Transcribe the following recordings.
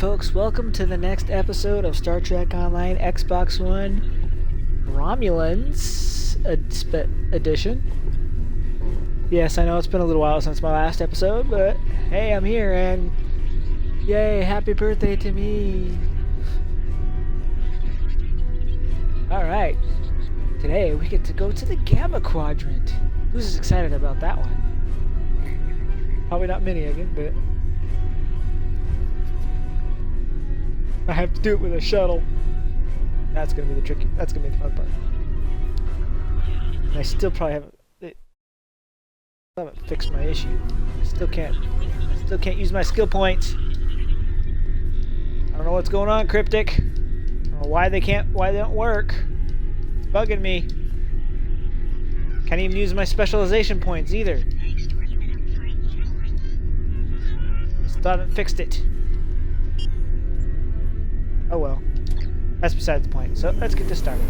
folks, welcome to the next episode of Star Trek Online Xbox One Romulans edition. Yes, I know it's been a little while since my last episode, but hey, I'm here and yay, happy birthday to me. Alright, today we get to go to the Gamma Quadrant. Who's excited about that one? Probably not many again, but I have to do it with a shuttle. That's gonna be the fun part. And I still probably haven't fixed my issue. I still can't use my skill points. I don't know what's going on, Cryptic. I don't know why they don't work. It's bugging me. Can't even use my specialization points either. Still haven't fixed it. Oh well. That's besides the point. So let's get this started.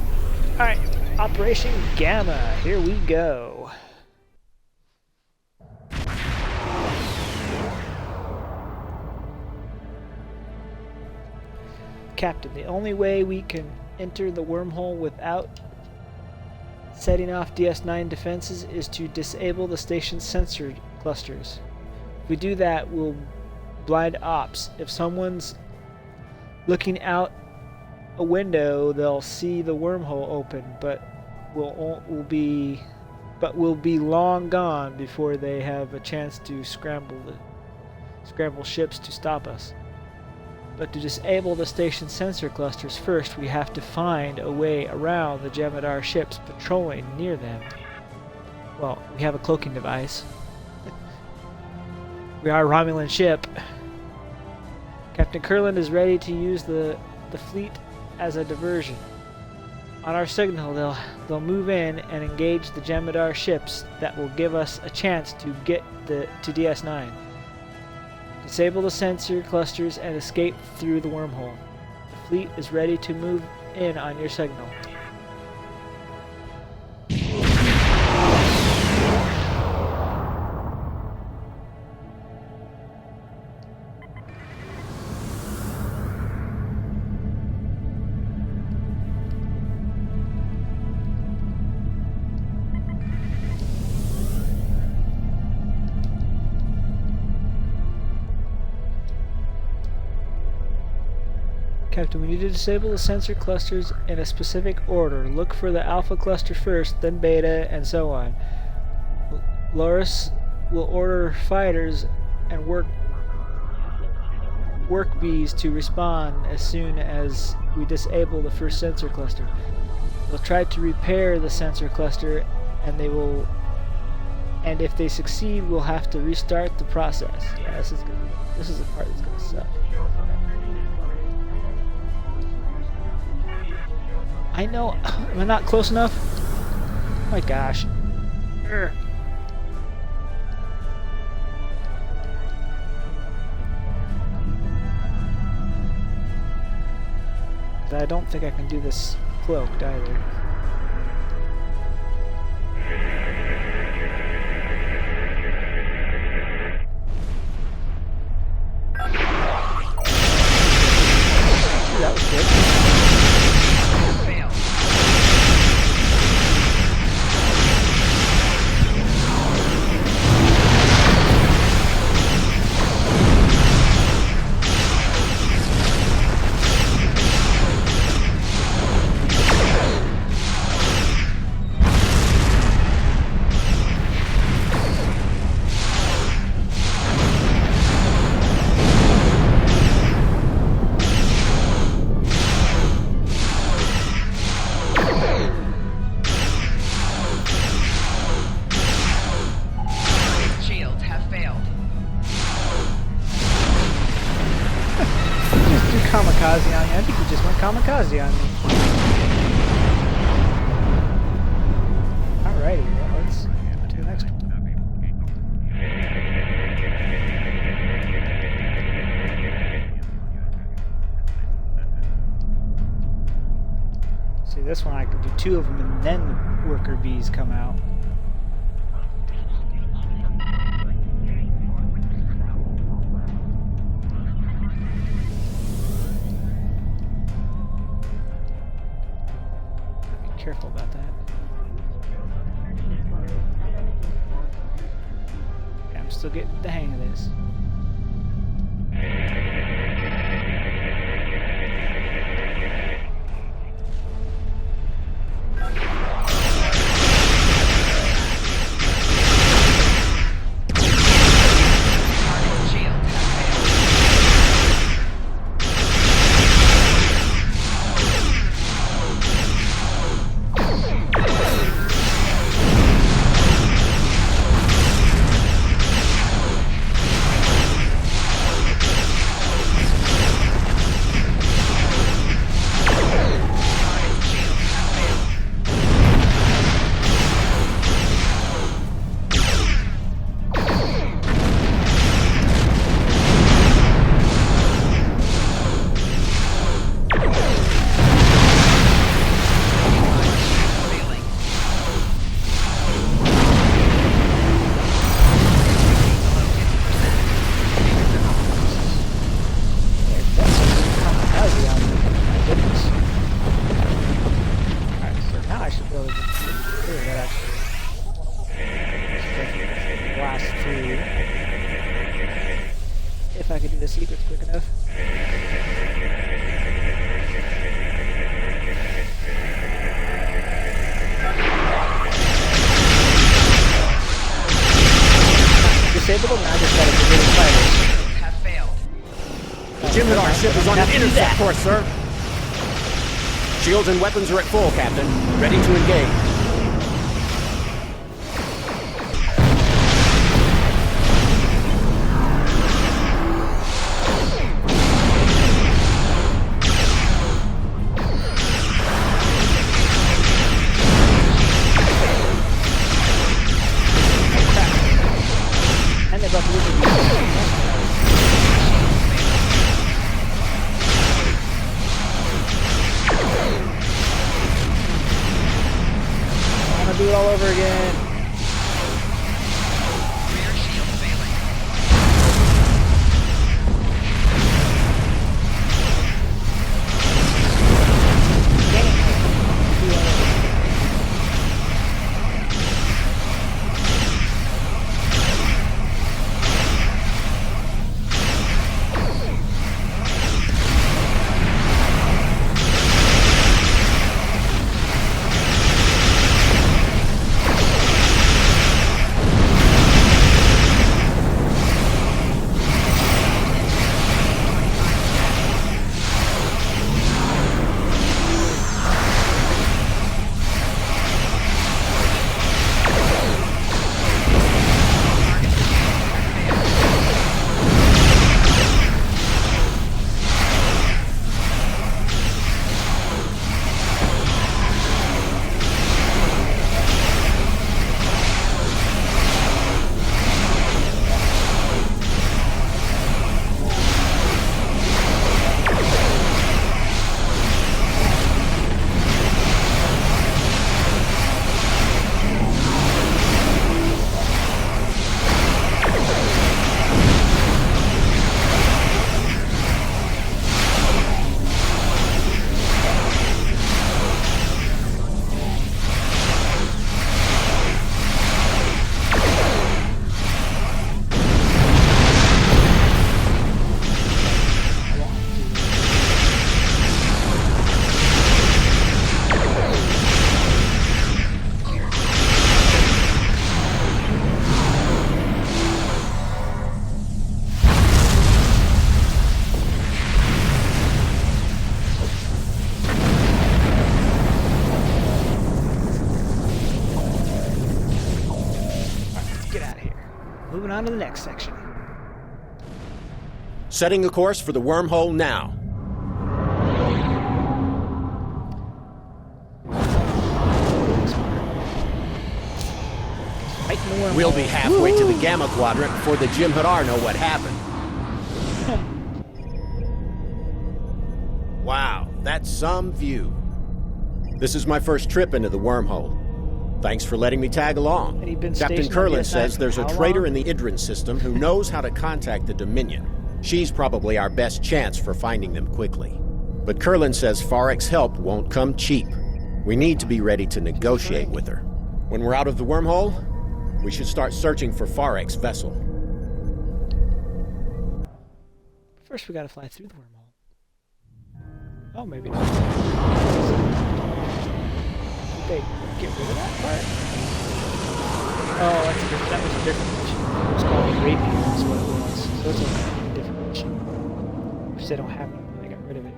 Alright, Operation Gamma. Here we go. Captain, the only way we can enter the wormhole without setting off DS9 defenses is to disable the station's sensor clusters. If we do that, we'll blind ops. If someone's looking out a window, they'll see the wormhole open, but we'll be long gone before they have a chance to scramble ships to stop us. But to disable the station's sensor clusters first, we have to find a way around the Jem'Hadar ships patrolling near them. Well, we have a cloaking device. We are a Romulan ship. Captain Kurland is ready to use the fleet as a diversion. On our signal, they'll move in and engage the Jem'Hadar ships. That will give us a chance to get to DS9. Disable the sensor clusters and escape through the wormhole. The fleet is ready to move in on your signal. Captain, we need to disable the sensor clusters in a specific order. Look for the Alpha cluster first, then Beta, and so on. Loris will order fighters and work bees to respond as soon as we disable the first sensor cluster. We'll try to repair the sensor cluster, and if they succeed, we'll have to restart the process. Yeah, this is the part that's gonna suck. I know. Am I not close enough? Oh my gosh. Urgh. I don't think I can do this cloaked either. That was good. Kamikaze on you. I think you just went kamikaze on me. Alrighty, well, let's go to the next one. See, this one I could do 2 of them and then the worker bees come out. careful about that. Okay, I'm still getting the hang of this. If I could do the secrets quick enough. Disabled them, and I just gotta get rid of fighters. Have failed. The Jem'Hadar ship is on an intercept course, sir. Shields and weapons are at full, Captain. Ready to engage. Do it all over again. Rear shield failing. Moving on to the next section. Setting a course for the wormhole now. We'll be halfway to the Gamma Quadrant before the Jem'Hadar know what happened. Wow, that's some view. This is my first trip into the wormhole. Thanks for letting me tag along. Captain Curlin says there's a traitor in the Idrin system who knows how to contact the Dominion. She's probably our best chance for finding them quickly. But Curlin says Farek's help won't come cheap. We need to be ready to negotiate with her. When we're out of the wormhole, we should start searching for Farek's vessel. First, we gotta fly through the wormhole. Oh, maybe not. Did they get rid of that part? Oh, that was a different mission. It was called Rapier, is what it was. So it's a different mission. Which they don't have anymore, they got rid of it.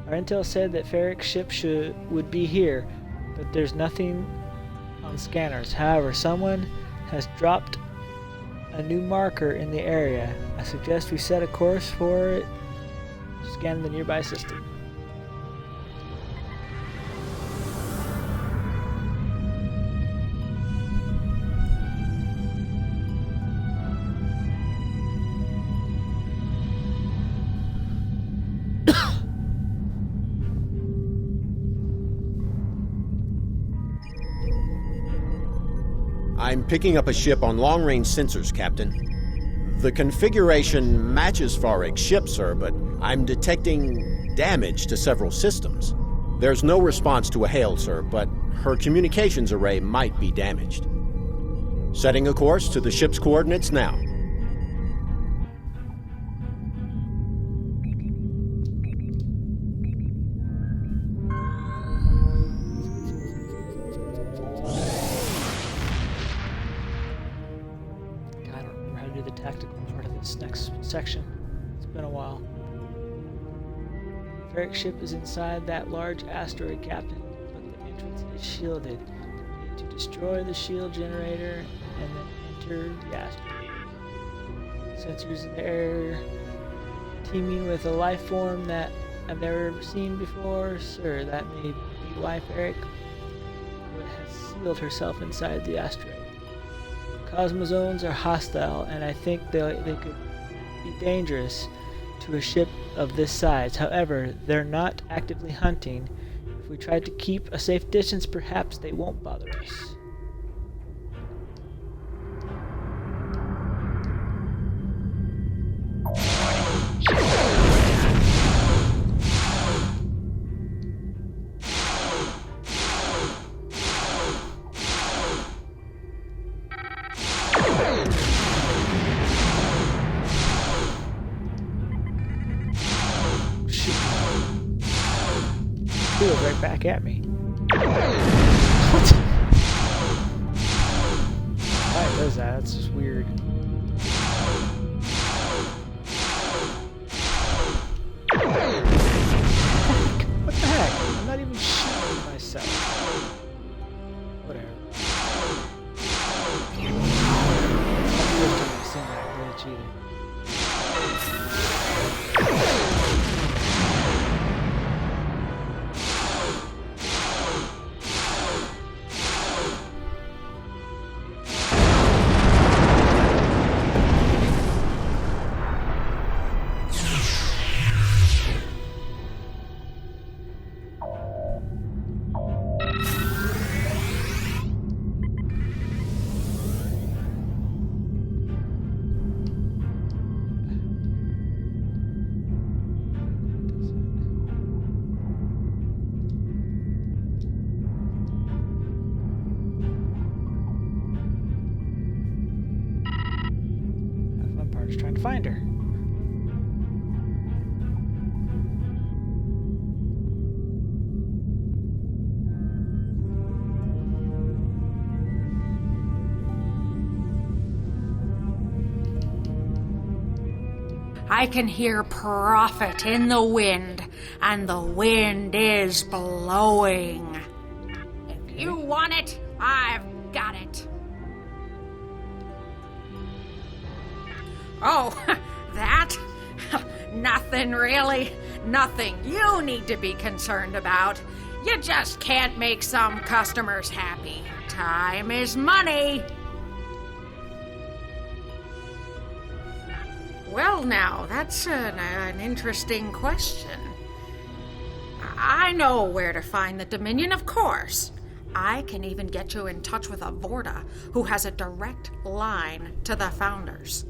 Our intel said that Farek's ship would be here, but there's nothing on scanners. However, someone has dropped a new marker in the area. I suggest we set a course for it. Scan the nearby system. I'm picking up a ship on long-range sensors, Captain. The configuration matches Farek's ship, sir, but I'm detecting damage to several systems. There's no response to a hail, sir, but her communications array might be damaged. Setting a course to the ship's coordinates now. Next section. It's been a while. Farek's ship is inside that large asteroid, Captain, but the entrance is shielded. We need to destroy the shield generator and then enter the asteroid. Sensors in the air teeming with a life form that I've never seen before. Sir, that may be why Farek would have sealed herself inside the asteroid. Cosmozones are hostile, and I think they could be dangerous to a ship of this size. However, they're not actively hunting. If we try to keep a safe distance, perhaps they won't bother us. Right back at me. What? Why it does that? That's just weird. What the heck? I'm not even shooting myself. Whatever. Trying to find her. I can hear profit in the wind, and the wind is blowing. If you want it, I've got it. Oh, that? Nothing really. Nothing you need to be concerned about. You just can't make some customers happy. Time is money. Well, now, that's an interesting question. I know where to find the Dominion, of course. I can even get you in touch with a Vorta who has a direct line to the Founders.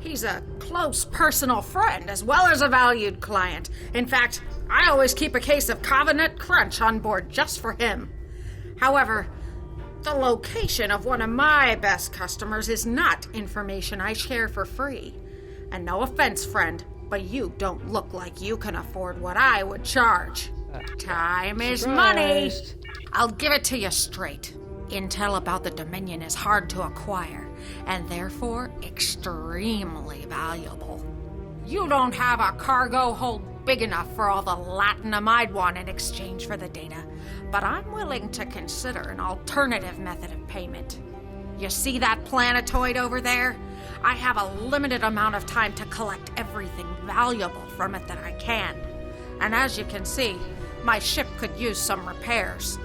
He's a close personal friend as well as a valued client. In fact, I always keep a case of Covenant Crunch on board just for him. However, the location of one of my best customers is not information I share for free. And no offense, friend, but you don't look like you can afford what I would charge. Time is money. I'll give it to you straight. Intel about the Dominion is hard to acquire, and therefore extremely valuable. You don't have a cargo hold big enough for all the latinum I'd want in exchange for the data, but I'm willing to consider an alternative method of payment. You see that planetoid over there? I have a limited amount of time to collect everything valuable from it that I can. And as you can see, my ship could use some repairs.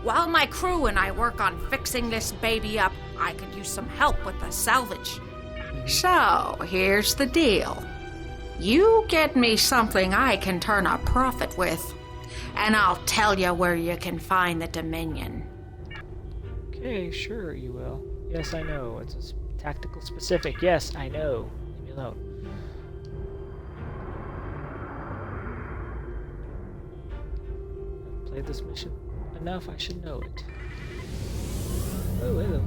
While my crew and I work on fixing this baby up, I could use some help with the salvage. So, here's the deal. You get me something I can turn a profit with, and I'll tell you where you can find the Dominion. Okay, sure you will. Yes, I know. It's a tactical specific. Yes, I know. Leave me alone. I've played this mission enough, I should know it. Oh, hello.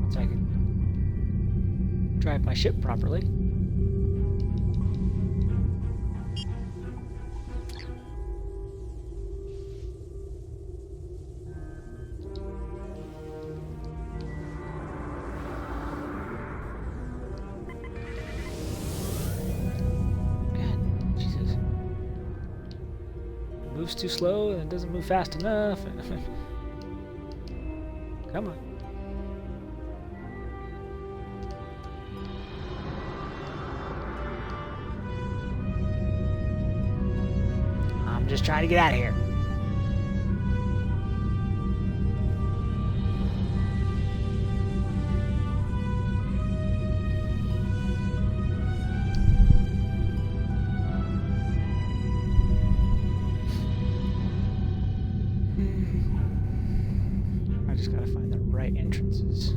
Once I can drive my ship properly. Moves too slow and it doesn't move fast enough. Come on. I'm just trying to get out of here. I just gotta find the right entrances.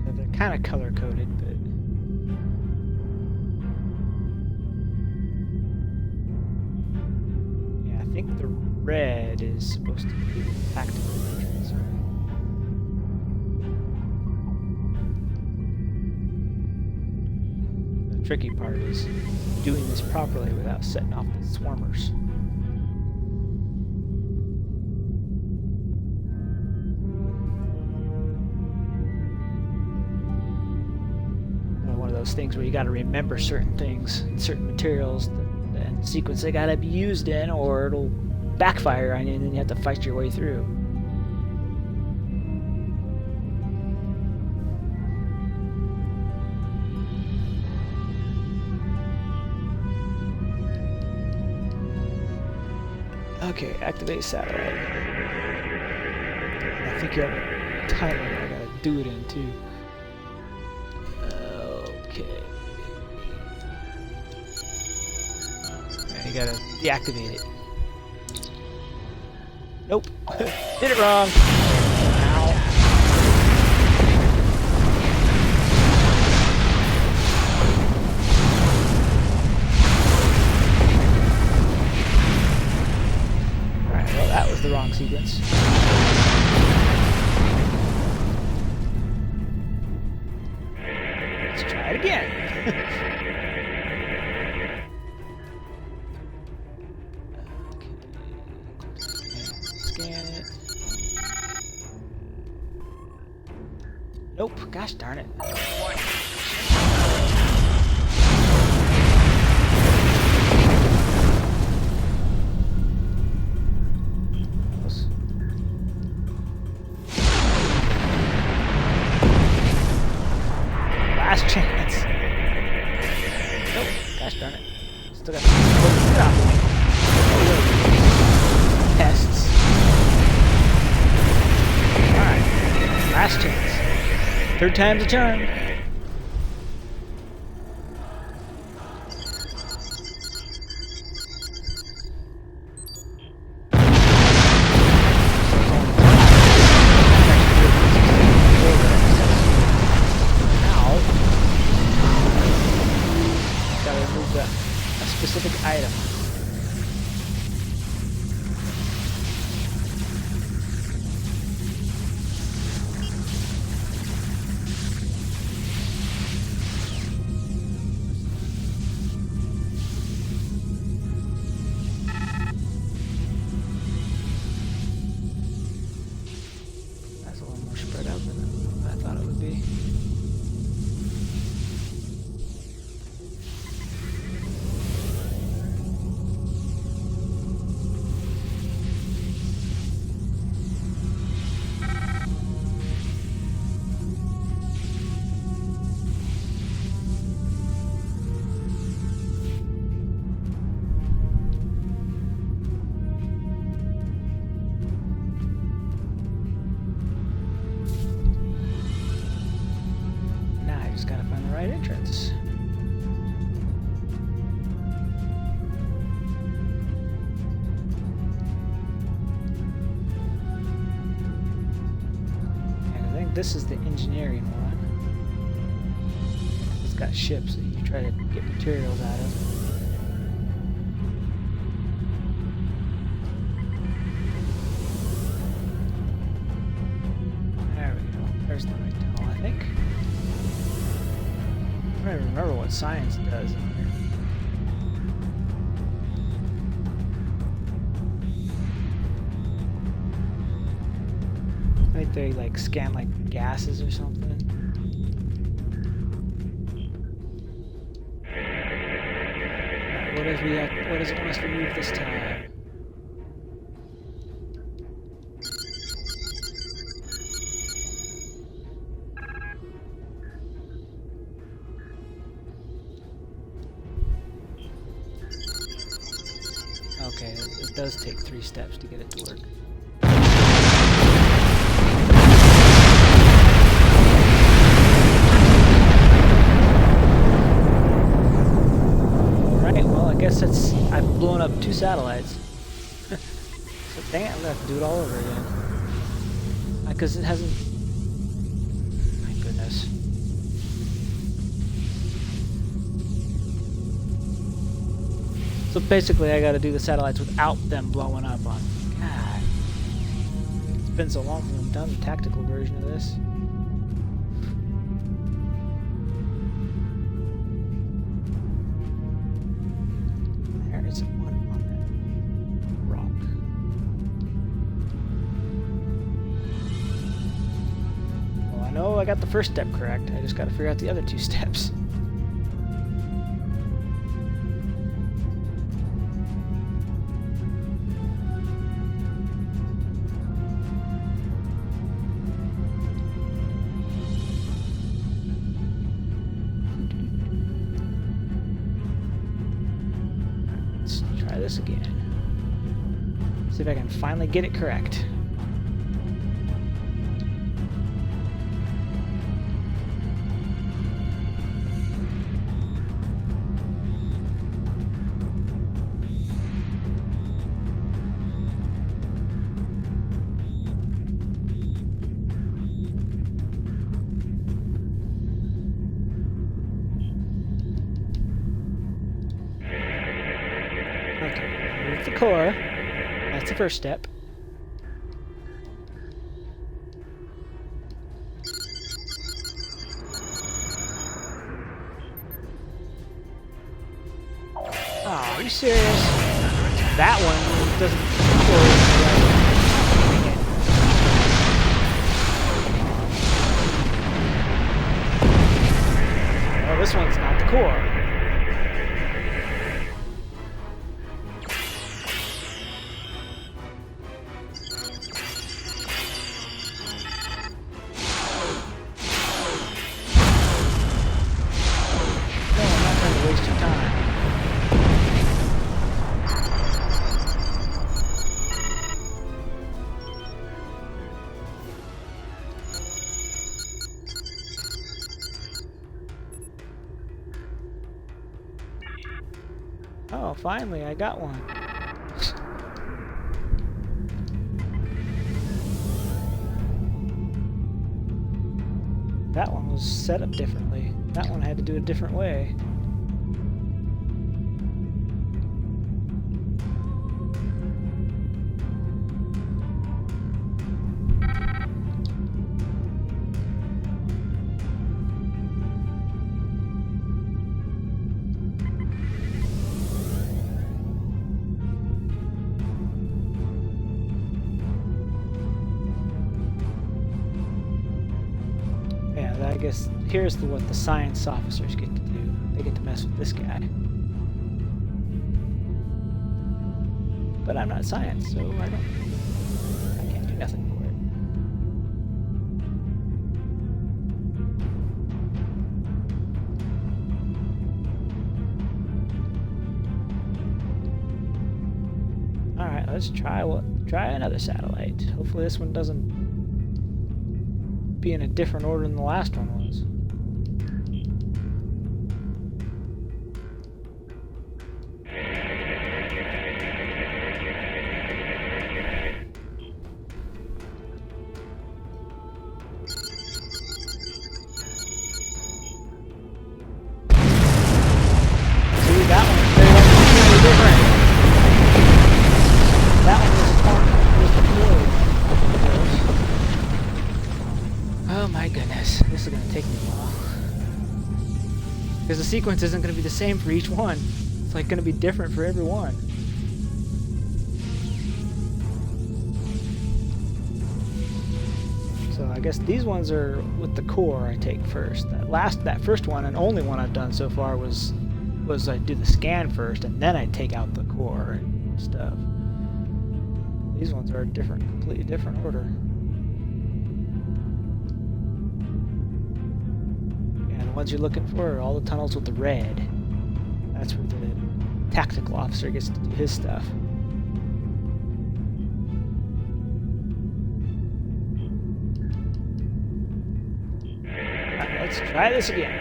They're kind of color coded, but yeah, I think the red is supposed to be the tactical entrance. The tricky part is doing this properly without setting off the swarmers. Those things where you got to remember certain things, certain materials, and sequence they got to be used in, or it'll backfire on you, and then you have to fight your way through. Okay, activate satellite. I think you have a timer I gotta do it in too. Okay. And you gotta deactivate it. Nope. Did it wrong. Ow. Alright, well that was the wrong sequence. Try it again. Okay. Scan it. Nope. Gosh darn it. Last chance. Nope. Gosh darn it. Still got tests. Alright. Last chance. Third time's a charm. a specific item. That's a little more spread out than I thought it would be. Entrance. And I think this is the engineering one. It's got ships that you try to get materials out of. There we go. There's the right tunnel, I think. I don't even remember what science does in here. I think they like scan like gases or something. Right, what does it want us to move this time? Okay, it does take 3 steps to get it to work. Alright, well I guess I've blown up 2 satellites. So dang it, I'm gonna have to do it all over again. Because it hasn't... My goodness. So basically I gotta do the satellites without them blowing up on me. God. It's been so long since I've done the tactical version of this. There is one on that rock. Well, I know I got the first step correct. I just gotta figure out the other 2 steps. This again. See if I can finally get it correct. The core. That's the first step. Oh, are you serious? That one doesn't. Well, this one's not the core. Oh, finally, I got one. That one was set up differently. That one I had to do a different way. guess here's what the science officers get to do. They get to mess with this guy. But I'm not science, so I can't do nothing for it. Alright, let's try another satellite. Hopefully this one doesn't be in a different order than the last one was. Because the sequence isn't going to be the same for each one. It's like going to be different for every one. So I guess these ones are with the core I take first. That first one and only one I've done so far was I do the scan first and then I take out the core and stuff. These ones are a completely different order. The ones you're looking for are all the tunnels with the red. That's where the tactical officer gets to do his stuff. Alright, let's try this again.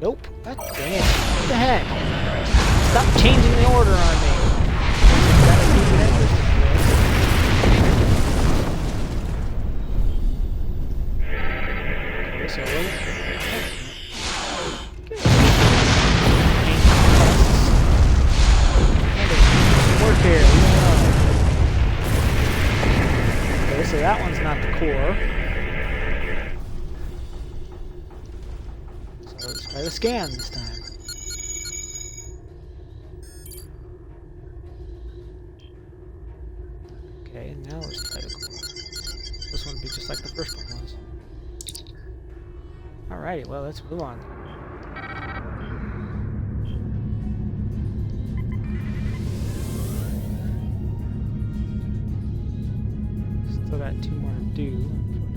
Nope. God dang it. What the heck? Stop changing the order on me. Okay, so work here. Okay, so that one's not the core. So let's try the scan this time. Okay, and now let's try the core. This one would be just like the first one was. Alrighty, well, let's move on. Still got 2 more to do, unfortunately.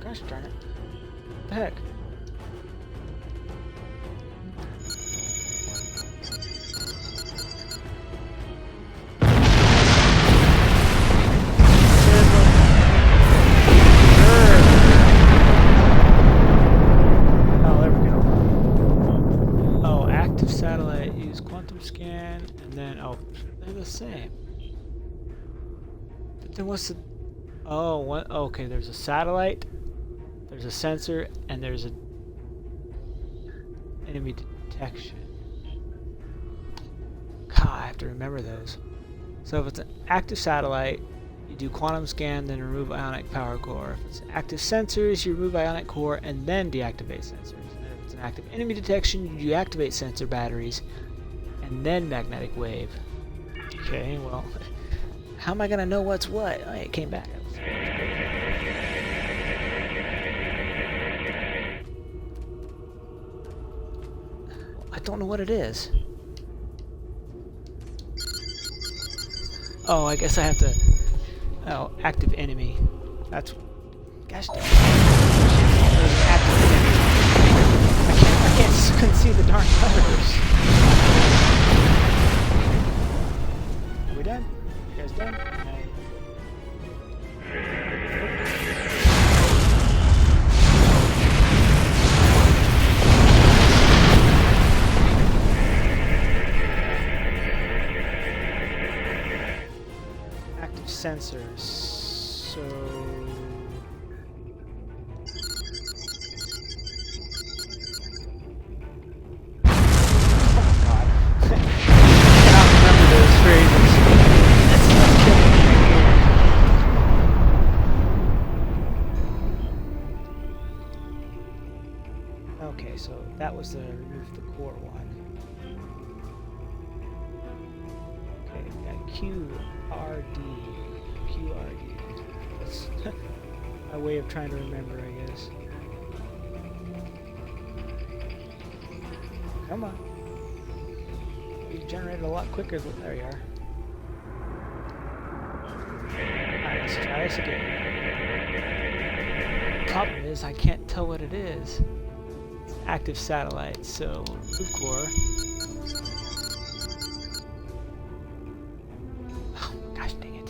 Gosh darn it. What the heck? Oh, there we go. Oh, active satellite, use quantum scan, and then, oh, they're the same. But then what's the... Oh, what? Okay, there's a satellite. There's a sensor, and there's a enemy detection. God, I have to remember those. So if it's an active satellite, you do quantum scan, then remove ionic power core. If it's active sensors, you remove ionic core and then deactivate sensors. And if it's an active enemy detection, you deactivate sensor batteries and then magnetic wave. Okay, well, how am I gonna know what's what? Oh, it came back. I don't know what it is. Oh, I guess I have to... Oh, active enemy. That's... Gosh dang it. Active enemy. Couldn't see the darn letters. Are we done? You guys done? Active sensors. So... Okay, so that was to remove the core one. Okay, we got QRD. That's my way of trying to remember, I guess. Come on. You generated a lot quicker than... There you are. Alright, let's try this again. Problem is, I can't tell what it is. Active satellite, so remove core. Oh, gosh dang it.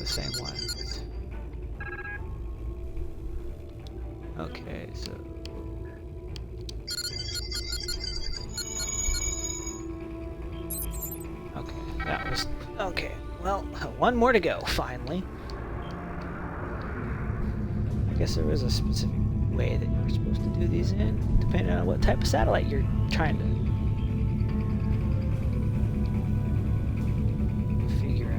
Same one. Okay, so okay, that was okay. Well, one more to go. Finally, I guess there was a specific way that you were supposed to do these in, depending on what type of satellite you're trying to figure out.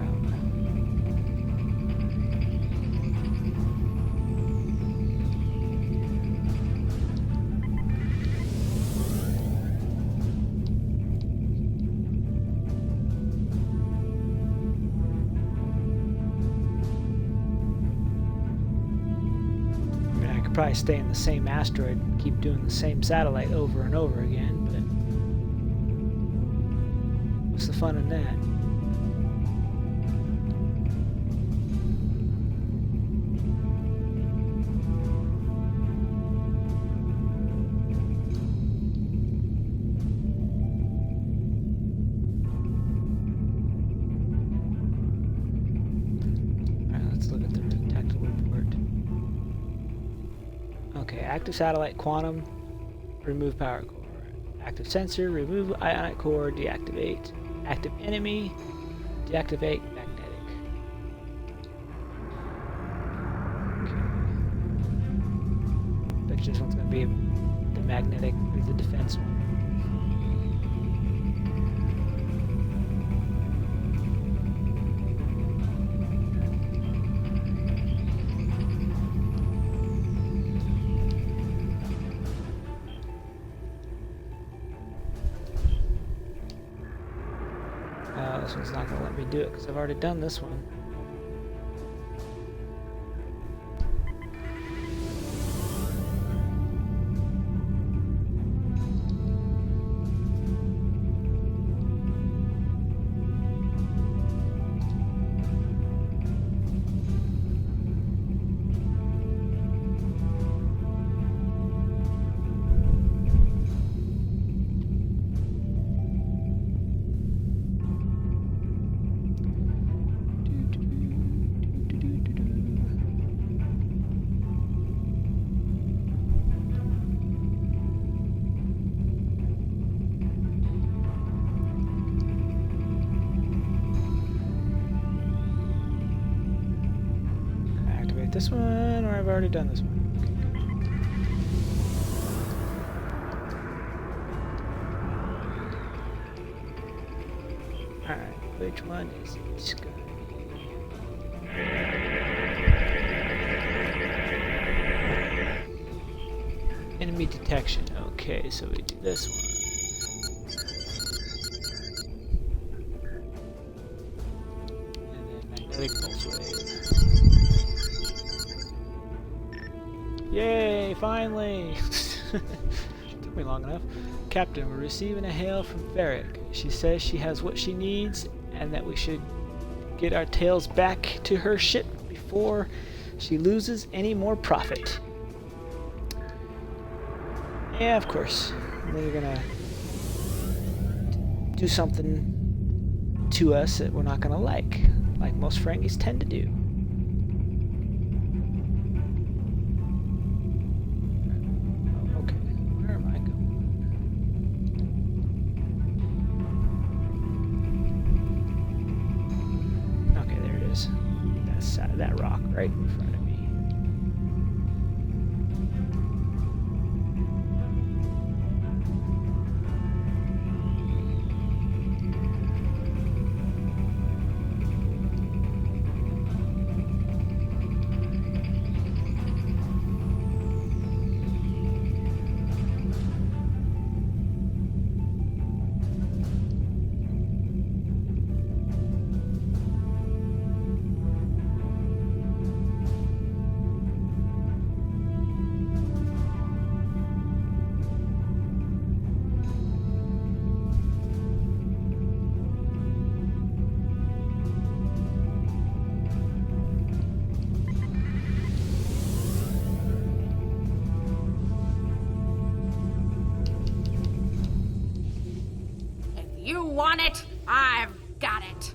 Probably stay in the same asteroid and keep doing the same satellite over and over again, but what's the fun in that? Alright, let's look at the tactical report. Okay, active satellite, quantum, remove power core. Active sensor, remove ionic core, deactivate. Active enemy, deactivate magnetic. Okay. Bet you this one's going to be the magnetic or the defense one. This one's not going to let me do it because I've already done this one. This one, or I've already done this one. Okay, good. Which one is it? Enemy detection. Okay, so we do this one. And then magnetic pulse wave. Yay, finally! Took me long enough. Captain, we're receiving a hail from Ferric. She says she has what she needs and that we should get our tails back to her ship before she loses any more profit. Yeah, of course. And then they're gonna do something to us that we're not gonna like most Frankies tend to do. Oh, okay, where am I going? Okay, there it is. That's that rock right in front of me. You want it? I've got it.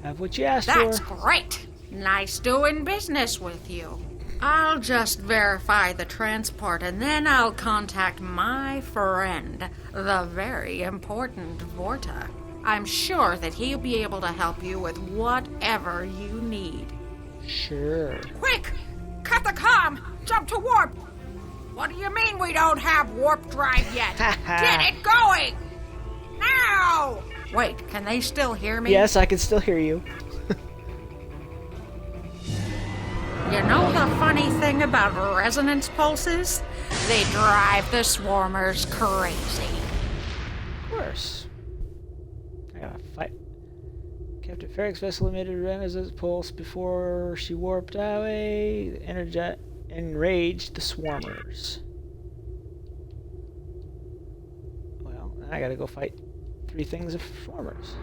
Have what you asked for. That's great. Nice doing business with you. I'll just verify the transport and then I'll contact my friend, the very important Vorta. I'm sure that he'll be able to help you with whatever you need. Sure. Quick! Cut the comm! Jump to warp! What do you mean we don't have warp drive yet? Get it going! Now! Wait, can they still hear me? Yes, I can still hear you. You know the funny thing about resonance pulses? They drive the swarmers crazy. Of course. I gotta fight. Captain Ferric's vessel emitted a resonance pulse before she warped away. Enraged the swarmers. Well, I gotta go fight 3 things of swarmers.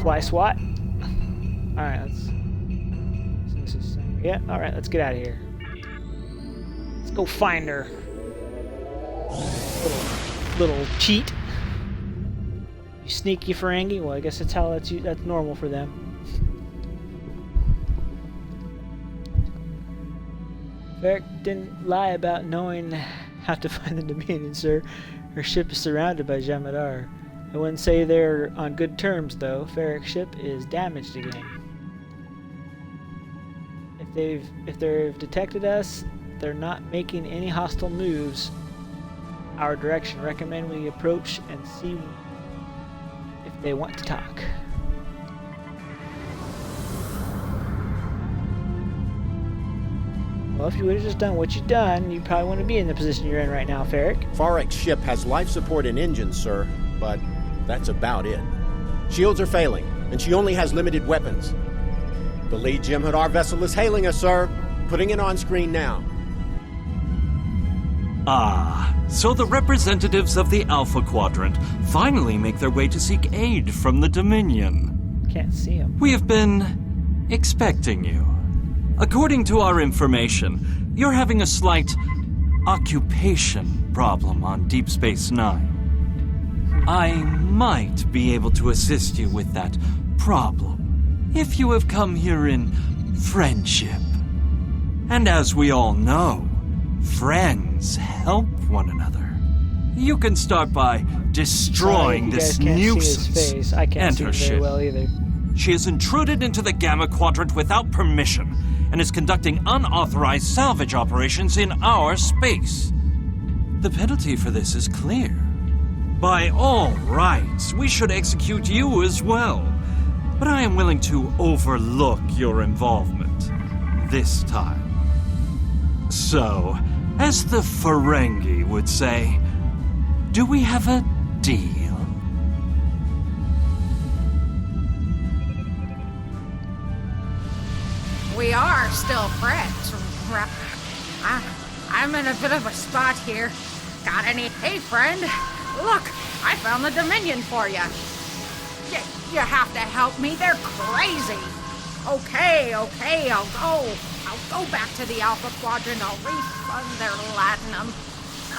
Fly SWAT. Alright, let's... Yeah, alright, let's get out of here. Let's go find her. Little cheat. You sneaky Ferengi? Well, I guess that's normal for them. Varric didn't lie about knowing how to find the Dominion, sir. Her ship is surrounded by Jem'Hadar. I wouldn't say they're on good terms, though. Varric's ship is damaged again. If they've detected us, they're not making any hostile moves our direction. Recommend we approach and see if they want to talk. Well, if you would have just done what you've done, you probably wouldn't be in the position you're in right now, Varric. Varric's ship has life support and engines, sir, but that's about it. Shields are failing, and she only has limited weapons. The lead Jem'Hadar vessel is hailing us, sir. Putting it on screen now. Ah, so the representatives of the Alpha Quadrant finally make their way to seek aid from the Dominion. Can't see them. We have been expecting you. According to our information, you're having a slight occupation problem on Deep Space Nine. I might be able to assist you with that problem if you have come here in friendship. And as we all know, friends help one another. You can start by destroying this nuisance. I can't and see her him very ship. well either. She has intruded into the Gamma Quadrant without permission and is conducting unauthorized salvage operations in our space. The penalty for this is clear. By all rights, we should execute you as well. But I am willing to overlook your involvement this time. So, as the Ferengi would say, do we have a deal? We are still friends. I'm in a bit of a spot here. Got any? Hey, friend. Look, I found the Dominion for you. You have to help me. They're crazy. Okay, I'll go back to the Alpha Quadrant. I'll refund their latinum.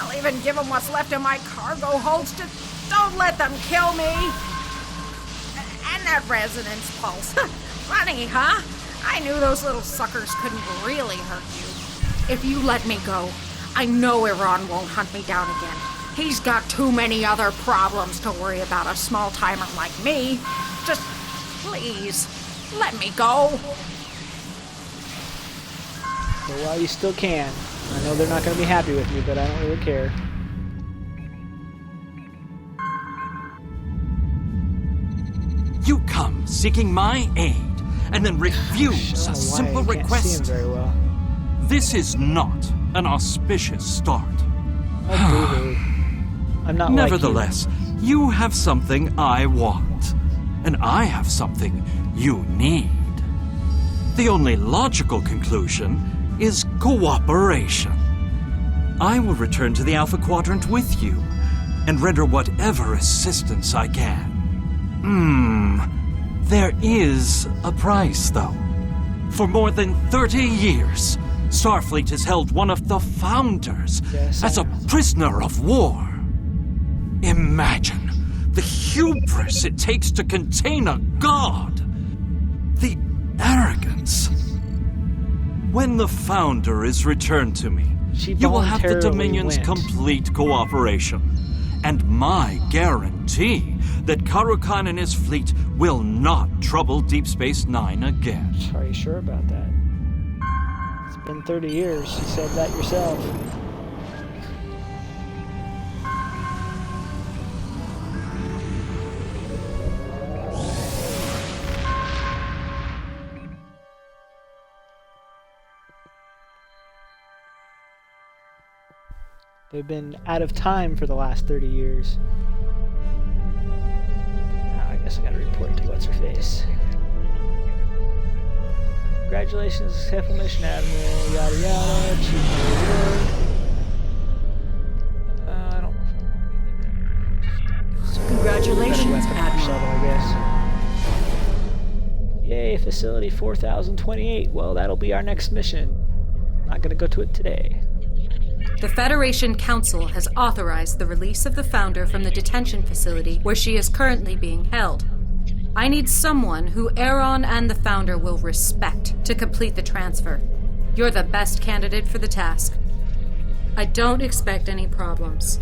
I'll even give them what's left of my cargo holds. Just don't let them kill me. And that resonance pulse. Funny, huh? I knew those little suckers couldn't really hurt you. If you let me go, I know Iran won't hunt me down again. He's got too many other problems to worry about a small-timer like me. Just, please, let me go. So while you still can. I know they're not going to be happy with you, but I don't really care. You come seeking my aid, and then refuse a simple request. Very well. This is not an auspicious start. Oh, boo-boo. I'm not Nevertheless, you have something I want, and I have something you need. The only logical conclusion is cooperation. I will return to the Alpha Quadrant with you, and render whatever assistance I can. There is a price, though. For more than 30 years, Starfleet has held one of the Founders as a prisoner of war. Imagine the hubris it takes to contain a god. The arrogance. When the Founder is returned to me, you will have the Dominion's complete cooperation, and my guarantee that Karukan and his fleet will not trouble Deep Space Nine again. Are you sure about that? It's been 30 years. You said that yourself. They've been out of time for the last 30 years. I guess I gotta report to what's-her-face. Congratulations, successful mission, Admiral, yada yada, Chief I don't know if I want to be Congratulations, Admiral. Shuttle, I guess. Yay, Facility 4028. Well, that'll be our next mission. Not gonna go to it today. The Federation Council has authorized the release of the Founder from the detention facility where she is currently being held. I need someone who Aaron and the Founder will respect to complete the transfer. You're the best candidate for the task. I don't expect any problems.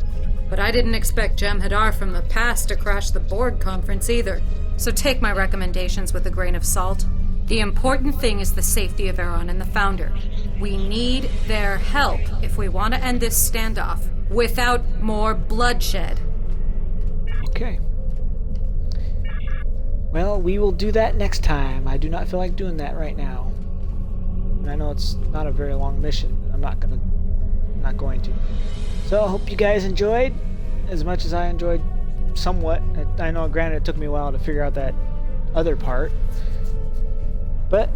But I didn't expect Jem'Hadar from the past to crash the board conference either. So take my recommendations with a grain of salt. The important thing is the safety of Aaron and the Founder. We need their help if we want to end this standoff without more bloodshed. Okay. Well, we will do that next time. I do not feel like doing that right now. And I know it's not a very long mission. I'm not going to. So I hope you guys enjoyed as much as I enjoyed somewhat. I know, granted, it took me a while to figure out that other part. But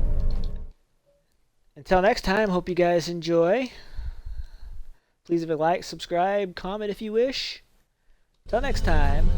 until next time, hope you guys enjoy. Please leave a like, subscribe, comment if you wish. Until next time.